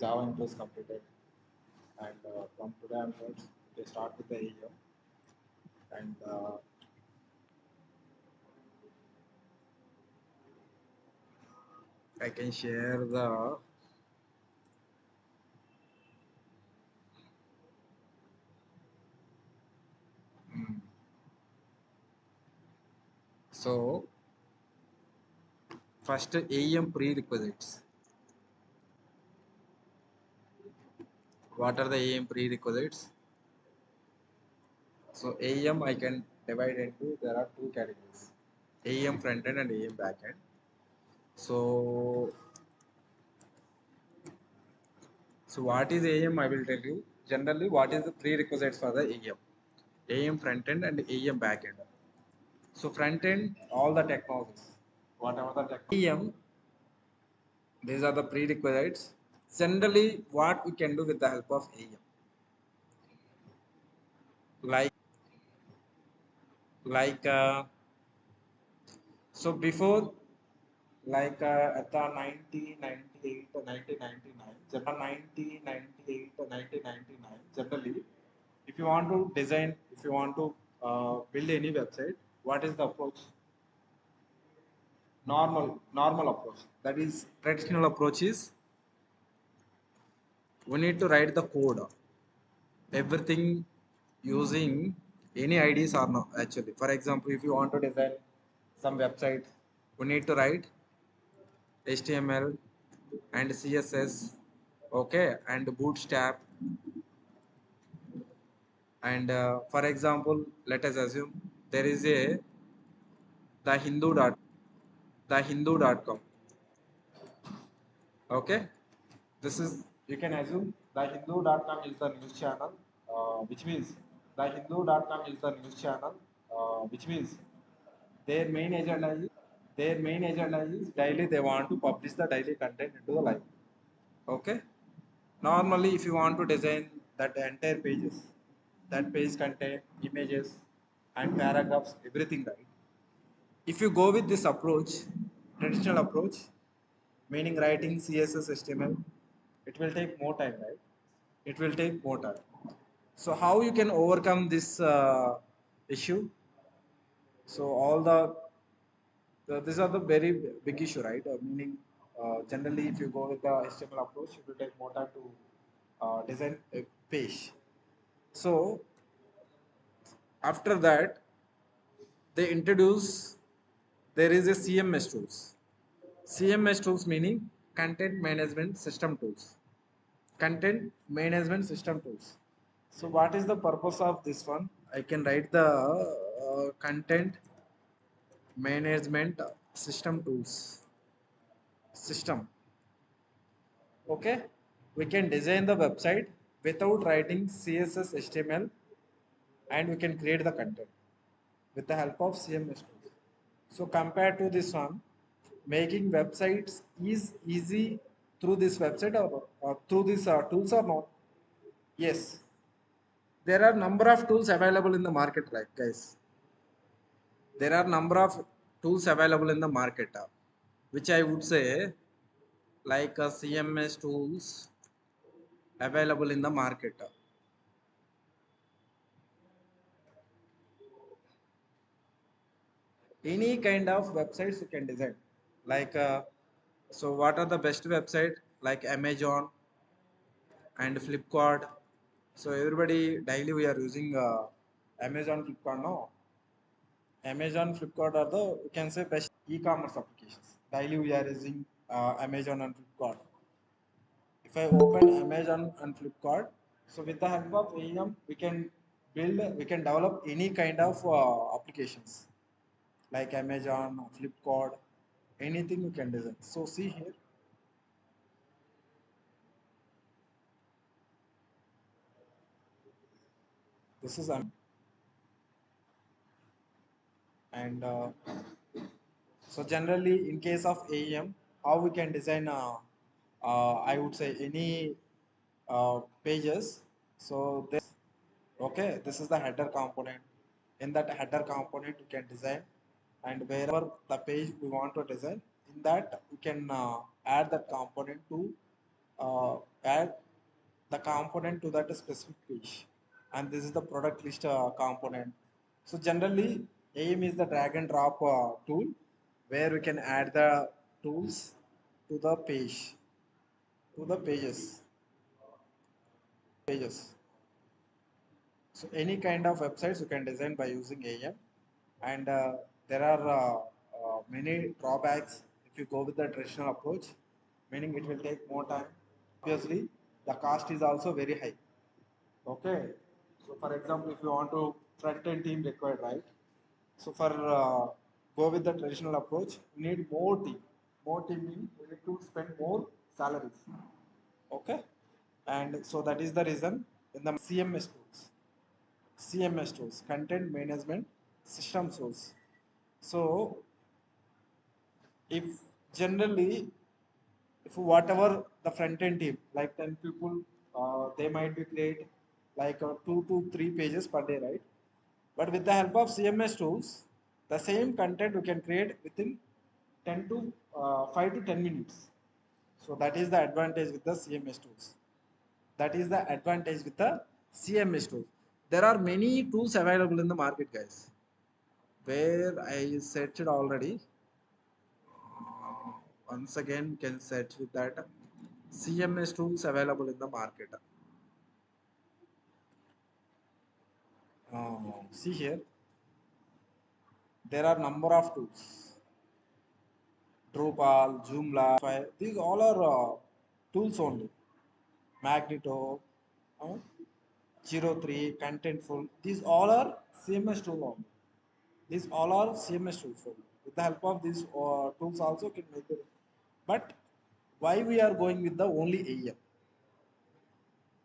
Java intro is completed, and from today onwards, they start with the AEM, and I can share the mm, so first AEM prerequisites. What are the AEM prerequisites? So AEM I can divide into there are two categories: AEM front end and AEM back end. So what is AEM? I will tell you. Generally, what is the prerequisites for the AEM? AEM front end and AEM back end. So front end, all the technologies, whatever the AEM, these are the prerequisites. Generally, what we can do with the help of AEM, like like so before at the 1998 or 1999, 1998 or 1999, generally, if you want to design, if you want to build any website, what is the approach? Normal approach. That is traditional approach is we need to write the code, everything using any IDs or no actually. For example, if you want to design some website, we need to write HTML and CSS, okay, and Bootstrap, and for example, let us assume there is a the Hindu dot the Hindu.com, okay. This is, you can assume the Hindu.com is the news channel, which means the Hindu.com is the news channel, which means their main agenda is daily they want to publish the daily content into the live. Okay. Normally, if you want to design that entire pages, that page contain images and paragraphs, everything, right? If you go with this approach, traditional approach, meaning writing CSS, HTML, it will take more time, right? It will take more time. So how you can overcome this issue? So all these are the very big issue, right? Meaning, generally, if you go with the HTML approach, it will take more time to design a page. So after that, they introduce there is a CMS tools. CMS tools meaning content management system tools. Content management system tools. So what is the purpose of this one? I can write the content management system tools. System. Okay. We can design the website without writing CSS, HTML, and we can create the content with the help of CMS tools. So compared to this one, making websites is easy through this website or through these tools or not? Yes, there are number of tools available in the market, right, guys? There are number of tools available in the market, which I would say like CMS tools available in the market. Any kind of websites you can design. Like so, what are the best website? Like Amazon and Flipkart. So everybody daily we are using Amazon, Flipkart. No, Amazon, Flipkart are the, you can say, best e-commerce applications. Daily we are using Amazon and Flipkart. If I open Amazon and Flipkart, so with the help of AEM, we can develop any kind of applications like Amazon, Flipkart, anything you can design. So see here, this is and so generally in case of AEM, how we can design I would say any pages. So this, okay, this is the header component. In that header component, you can design, and wherever the page we want to design, in that you can add that component to add the component to that specific page, and this is the product list component. So generally, AIM is the drag and drop tool where we can add the tools to the page, to the pages. So any kind of websites you can design by using AIM, and there are many drawbacks if you go with the traditional approach, meaning it will take more time. Obviously, the cost is also very high. Okay, so for example, if you want to front-end team required, right? So for go with the traditional approach, you need more team. More team means you need to spend more salaries. Okay, and so that is the reason in the CMS tools, content management system tools. So if generally, if whatever the front end team, like 10 people, they might be create like 2 to 3 pages per day, right? But with the help of CMS tools, the same content you can create within 10 to 5 to 10 minutes. So that is the advantage with the CMS tools. That is the advantage with the CMS tools. There are many tools available in the market, guys. Where I searched already. Once again, you can search with that CMS tools available in the market. See here, there are number of tools. Drupal, Joomla, these all are tools only. Magneto, uh, 03, Contentful. These all are CMS tool only. These all are CMS tools only. With the help of these tools also can make it. But why we are going with the only AEM?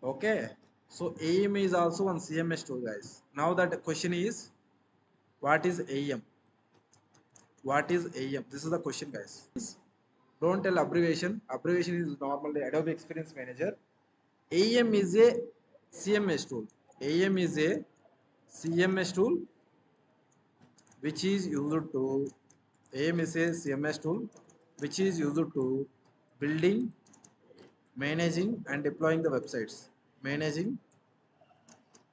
Okay. So AEM is also one CMS tool, guys. Now that question is, what is AEM? What is AEM? This is the question, guys. Don't tell abbreviation. Abbreviation is normally Adobe Experience Manager. AEM is a CMS tool. AEM is a CMS tool which is used to AEM is a CMS tool which is used to building, managing and deploying the websites. Managing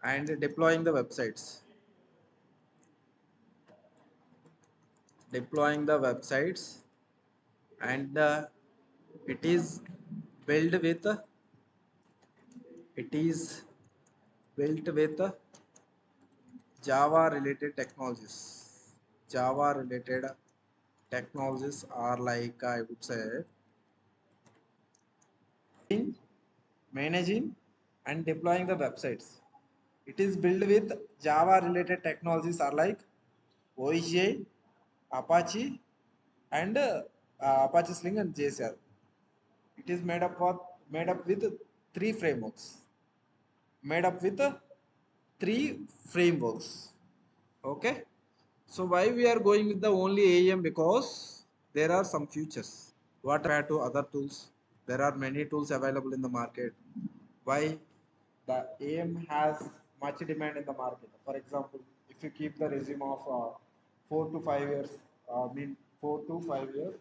and deploying the websites. Deploying the websites, and it is built with it is built with Java related technologies. Java related technologies are like, I would say, managing and deploying the websites. It is built with Java related technologies are like OEJ, Apache, and Apache Sling and JSR. It is made up with three frameworks. Made up with three frameworks. Okay. So why we are going with the only AEM? Because there are some features. What compared to other tools? There are many tools available in the market. Why the AEM has much demand in the market? For example, if you keep the resume of 4 to 5 years, mean 4 to 5 years,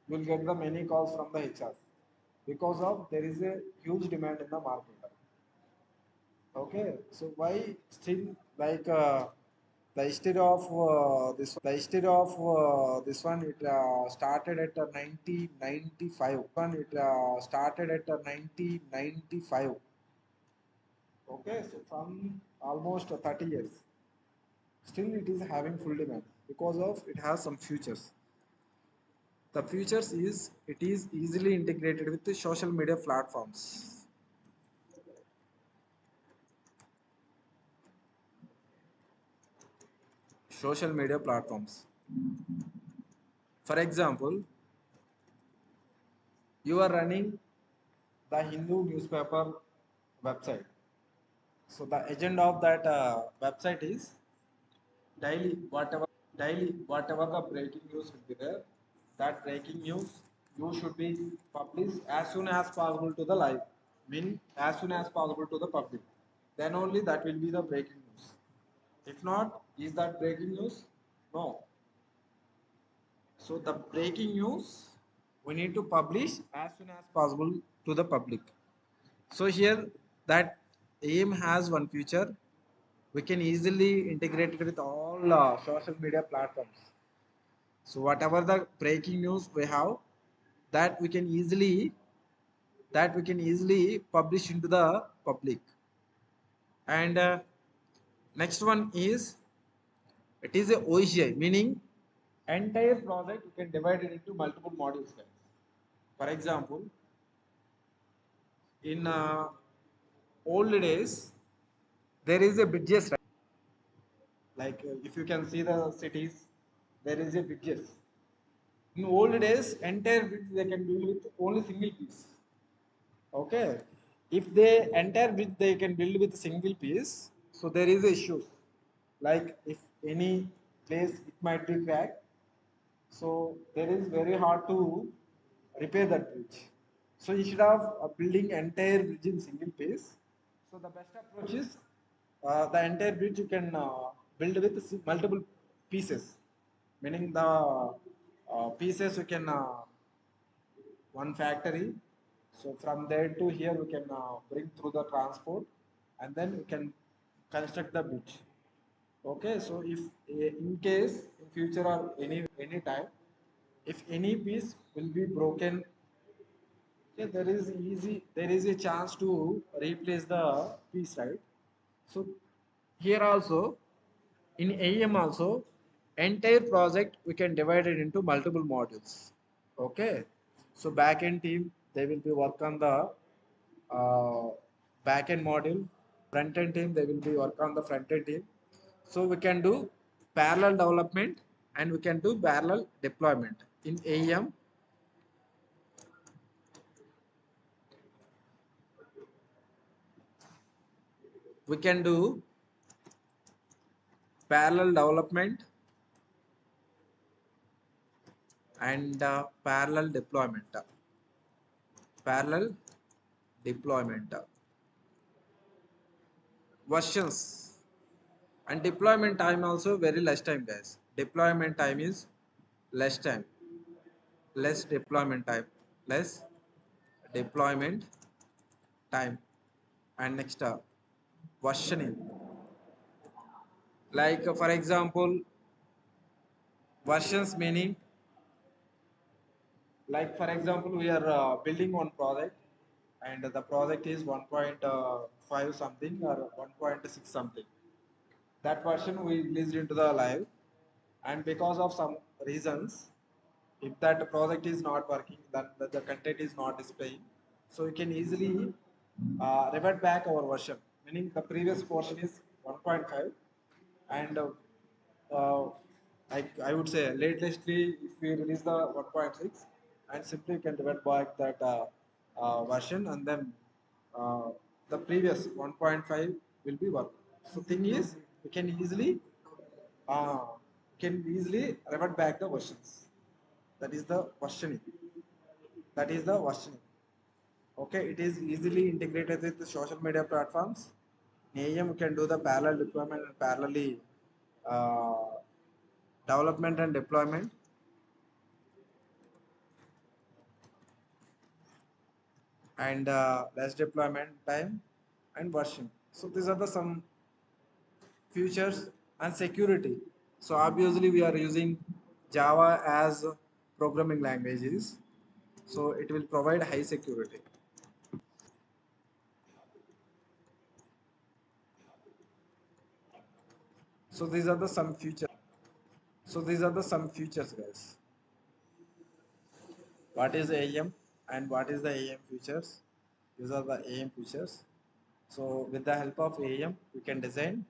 you will get the many calls from the HR because of there is a huge demand in the market. Okay, so why still like the history of this one it started at 1995. It started at 1995. Okay, so from almost 30 years, still it is having full demand because of it has some features. The features is it is easily integrated with the social media platforms. Social media platforms. For example, you are running the Hindu newspaper website. So the agenda of that website is daily whatever the breaking news will be there. That breaking news you should be published as soon as possible to the live. Mean as soon as possible to the public. Then only that will be the breaking news. If not, is that breaking news? No. So the breaking news, we need to publish as soon as possible to the public. So here that AIM has one feature, we can easily integrate it with all social media platforms. So whatever the breaking news we have, that we can easily publish into the public. And next one is, it is a OCI, meaning entire project you can divide it into multiple modules, guys. For example, in old days, there is a bridges, right? Like if you can see the cities, there is a bridges. In old days, entire bridge they can build with only single piece. Okay, if they entire bridge they can build with single piece, so there is issues. Like if any place it might be cracked, so there is very hard to repair that bridge. So instead of building entire bridge in single piece, so the best approach is the entire bridge you can build with multiple pieces, meaning the pieces you can one factory. So from there to here we can bring through the transport, and then we can construct the bridge. Okay, so if in case in future or any time, if any piece will be broken, okay, there is a chance to replace the piece, right? So here also in AEM also, entire project we can divide it into multiple modules. Okay, so backend team they will be work on the uh, backend module, front end team they will be work on the front end team. So we can do parallel development and we can do parallel deployment in AEM. We can do parallel development and parallel deployment versions, and deployment time also very less time, guys. Deployment time is less time, less deployment time, less deployment time. And next versioning, like for example, versions meaning, like for example we are building one project and the project is 1.5 something or 1.6 something. That version we released into the live, and because of some reasons, if that project is not working, then the content is not displaying, so you can easily revert back our version, meaning the previous version is 1.5, and uh, I would say lately if we release the 1.6, and simply you can revert back that version, and then uh, the previous 1.5 will be work. So thing is, we uh, can easily revert back the versions. That is the versioning. That is the versioning. Okay, it is easily integrated with the social media platforms. In AEM, you can do the parallel deployment and parallelly uh, development and deployment, and less deployment time and version. So these are the some features and security. So obviously we are using Java as programming languages, so it will provide high security. So these are the some features. So these are the some features, guys. What is AEM and what is the AEM features? These are the AEM features. So with the help of AEM, we can design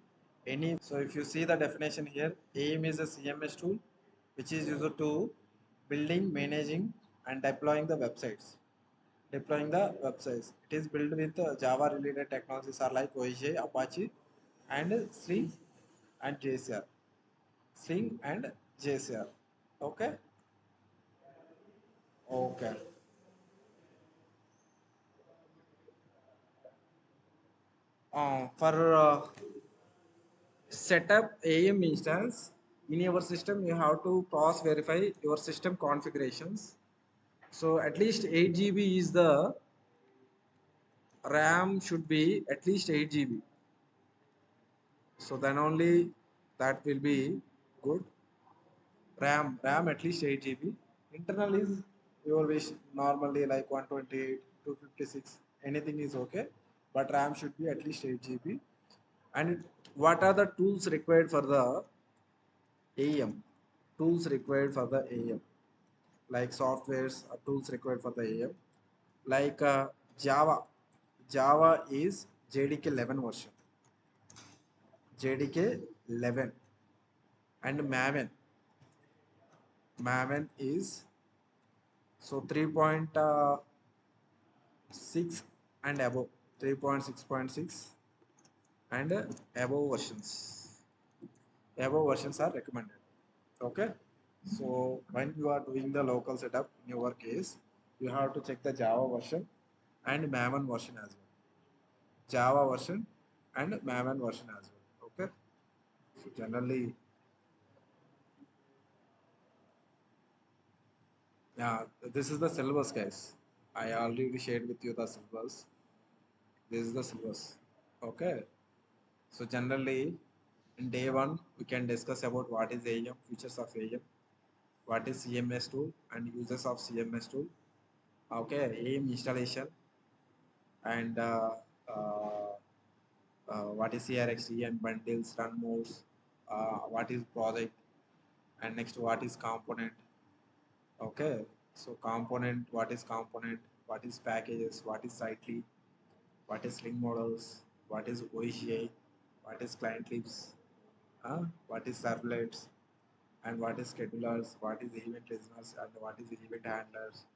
any. So if you see the definition here, AEM is a CMS tool which is used to building, managing, and deploying the websites. Deploying the websites. It is built with Java related technologies are like OJ, Apache, and String and JCR. String and JCR. Okay. Okay. For set up AEM instance in your system, you have to cross verify your system configurations. So at least 8 GB is the RAM should be at least 8 GB. So then only that will be good. RAM at least 8 GB. Internal is your wish normally like 128, 256, anything is okay. But RAM should be at least 8 GB. And what are the tools required for the AEM? Tools required for the AEM, like softwares or tools required for the AEM, like Java. Java is JDK 11 version, JDK 11, and Maven is so 3.6 and above, 3.6.6 and above versions. Above versions are recommended. Okay. So when you are doing the local setup in your case, you have to check the Java version and Maven version as well. Java version and Maven version as well. Okay. So generally, yeah, this is the syllabus, guys. I already shared with you the syllabus. This is the syllabus. Okay. So generally, in day one, we can discuss about what is AEM, features of AEM, what is CMS tool, and uses of CMS tool. Okay, AEM installation, and uh, what is CRX, EM bundles, run modes, what is project, and next what is component. Okay, so component, what is packages, what is sitely, what is link models, what is OECI, what is client lists, what is servlets, and what is schedulers, what is event listeners, and what is event handlers,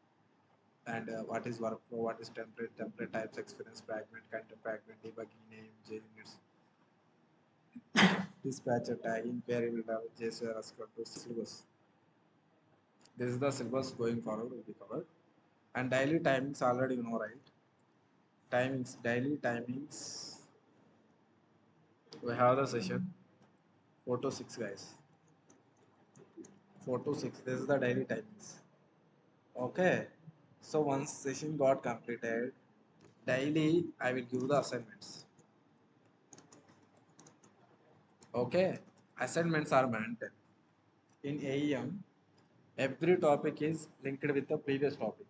and what is workflow, what is template types, experience fragment, content fragment, debugging name, JUnits, dispatcher tagging, variable level, JSON, to syllabus. This is the syllabus going forward will be covered. And daily timings already you know, right? Timings, daily timings. We have the session 4 to 6, guys. 4 to 6. This is the daily timings. Okay. So once session got completed, daily I will give the assignments. Okay. Assignments are mandatory. In AEM, every topic is linked with the previous topic.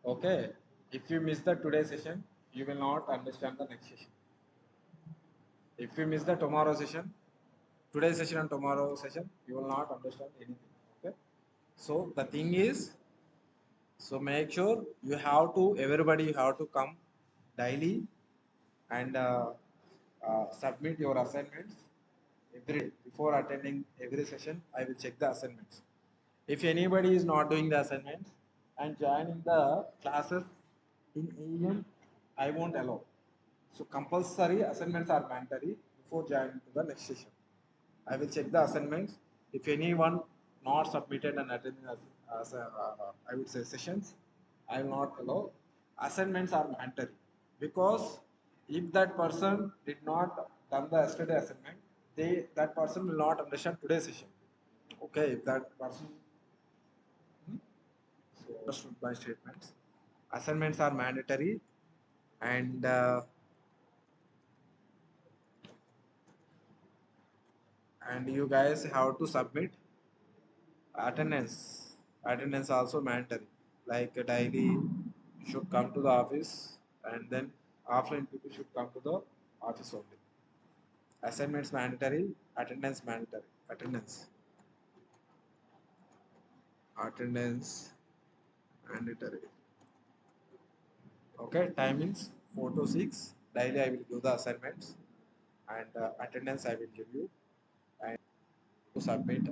Okay. If you miss the today session, you will not understand the next session. If you miss the tomorrow session, today's session and tomorrow session, you will not understand anything. Okay. So the thing is, so make sure you have to, everybody you have to come daily and submit your assignments every day. Before attending every session, I will check the assignments. If anybody is not doing the assignments and joining the classes in AEM, I won't allow. So compulsory assignments are mandatory before joining to the next session. I will check the assignments. If anyone not submitted and attending I would say sessions, I will not allow. Assignments are mandatory because if that person did not done the yesterday assignment, that person will not understand today's session. Okay, if that person so understood my statements. Assignments are mandatory and you guys have to submit attendance. Attendance also mandatory. Like daily you should come to the office and then offline people should come to the office only. Assignments mandatory, attendance mandatory. Attendance mandatory. Okay, timings 4 to 6. Daily I will give the assignments and attendance I will give you and to submit